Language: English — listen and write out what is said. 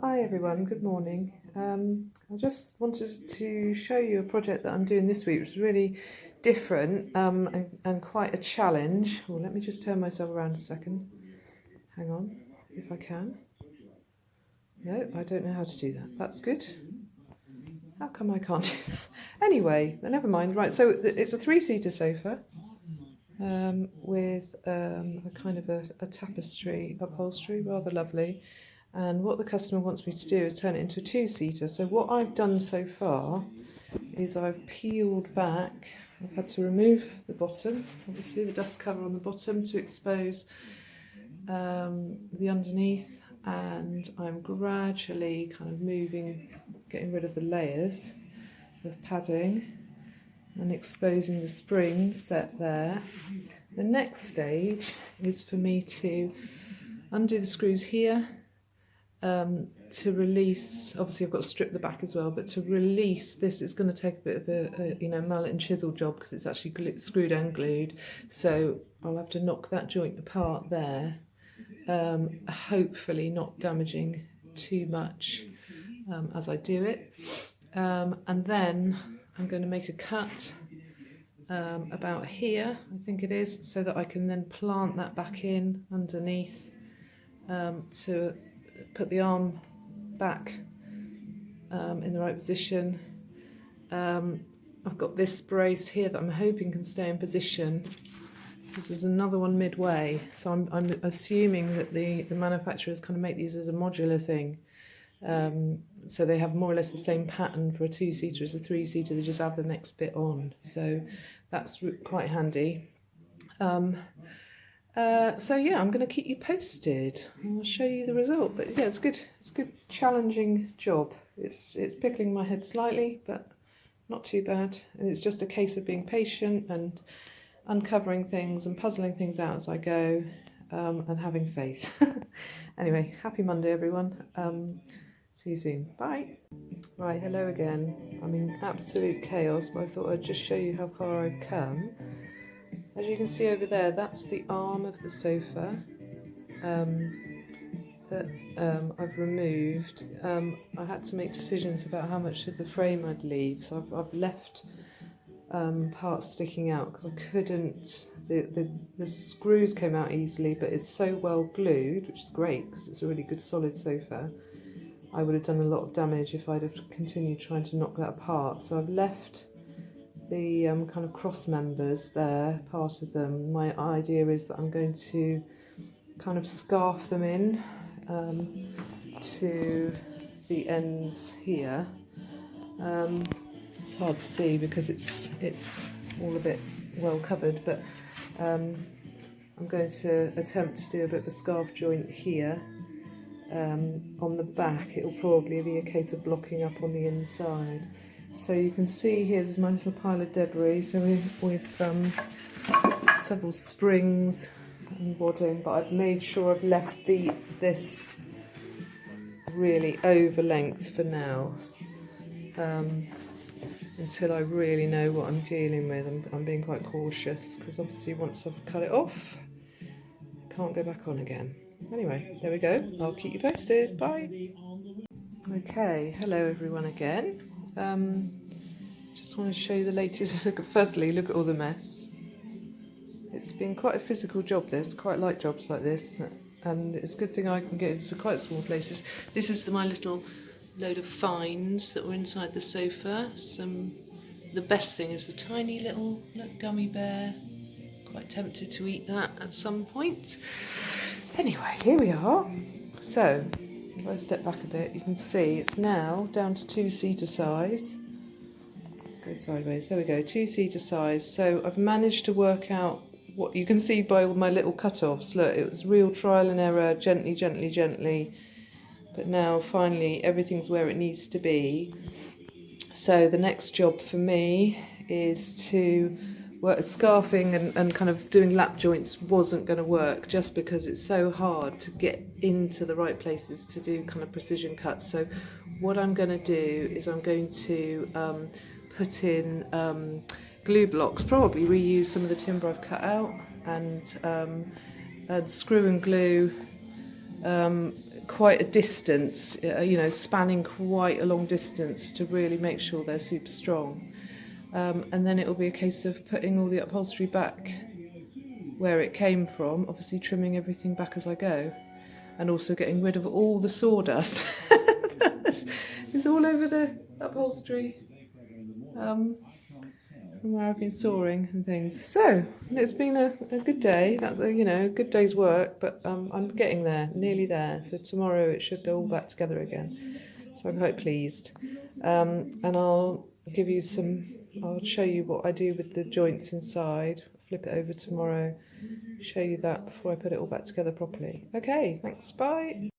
Hi everyone, good morning. I just wanted to show you a project that I'm doing this week, which is really different and quite a challenge. Well, let me just turn myself around a second. Hang on, if I can. No, I don't know how to do that. That's good. How come I can't do that? Anyway, never mind. Right, so it's a three-seater sofa with a kind of a tapestry upholstery, rather lovely. And what the customer wants me to do is turn it into a two-seater. So what I've done so far is I've peeled back. I've had to remove the bottom, obviously the dust cover on the bottom, to expose the underneath, and I'm gradually kind of getting rid of the layers of padding and exposing the spring set there. The next stage is for me to undo the screws here, to release. Obviously I've got to strip the back as well, but to release this, it's going to take a bit of a mallet and chisel job because it's actually screwed and glued, so I'll have to knock that joint apart there, hopefully not damaging too much as I do it, and then I'm going to make a cut about here, I think it is, so that I can then plant that back in underneath, to put the arm back in the right position. I've got this brace here that I'm hoping can stay in position. This is another one midway, so I'm assuming that the manufacturers kind of make these as a modular thing, so they have more or less the same pattern for a two-seater as a three-seater. They just add the next bit on, so that's quite handy. So yeah, I'm going to keep you posted. I'll show you the result. But yeah, it's good. It's a good, challenging job. It's pickling my head slightly, but not too bad. And it's just a case of being patient and uncovering things and puzzling things out as I go, and having faith. Anyway, happy Monday, everyone. See you soon. Bye. Right, hello again. I'm in absolute chaos, but I thought I'd just show you how far I've come. As you can see over there, that's the arm of the sofa that I've removed. I had to make decisions about how much of the frame I'd leave, so I've left parts sticking out because I couldn't. The screws came out easily, but it's so well glued, which is great because it's a really good solid sofa. I would have done a lot of damage if I'd have continued trying to knock that apart. So I've left the kind of cross members there, part of them. My idea is that I'm going to kind of scarf them in to the ends here. It's hard to see because it's all a bit well covered, but I'm going to attempt to do a bit of a scarf joint here. On the back, it'll probably be a case of blocking up on the inside. So you can see here's my little pile of debris. So we've several springs and wadding, but I've made sure I've left this really over length for now, until I really know what I'm dealing with. I'm being quite cautious because obviously once I've cut it off, I can't go back on again. Anyway, there we go. I'll keep you posted. Bye. Okay, hello everyone again. Just want to show you the latest. Firstly, look at all the mess. It's been quite a physical job, this. Quite like jobs like this, and it's a good thing I can get into quite small places. This is my little load of finds that were inside the sofa. The best thing is the tiny little gummy bear. Quite tempted to eat that at some point. Anyway, here we are. So, if I step back a bit, you can see it's now down to two-seater size. Let's go sideways. There we go, two-seater size. So I've managed to work out what you can see by all my little cut-offs. Look, it was real trial and error, gently, gently, gently. But now, finally, everything's where it needs to be. So the next job for me is to work. Scarfing and kind of doing lap joints wasn't going to work just because it's so hard to get into the right places to do kind of precision cuts. So what I'm going to do is I'm going to put in glue blocks, probably reuse some of the timber I've cut out, and screw and glue quite a distance, you know, spanning quite a long distance to really make sure they're super strong. And then it will be a case of putting all the upholstery back where it came from, obviously trimming everything back as I go, and also getting rid of all the sawdust. It's all over the upholstery from where I've been sawing and things. So it's been a good day. That's a, you know, a good day's work, but I'm getting there, nearly there. So tomorrow it should go all back together again. So I'm quite pleased. And I'll give you I'll show you what I do with the joints inside. Flip it over tomorrow, show you that before I put it all back together properly. Okay, thanks, bye.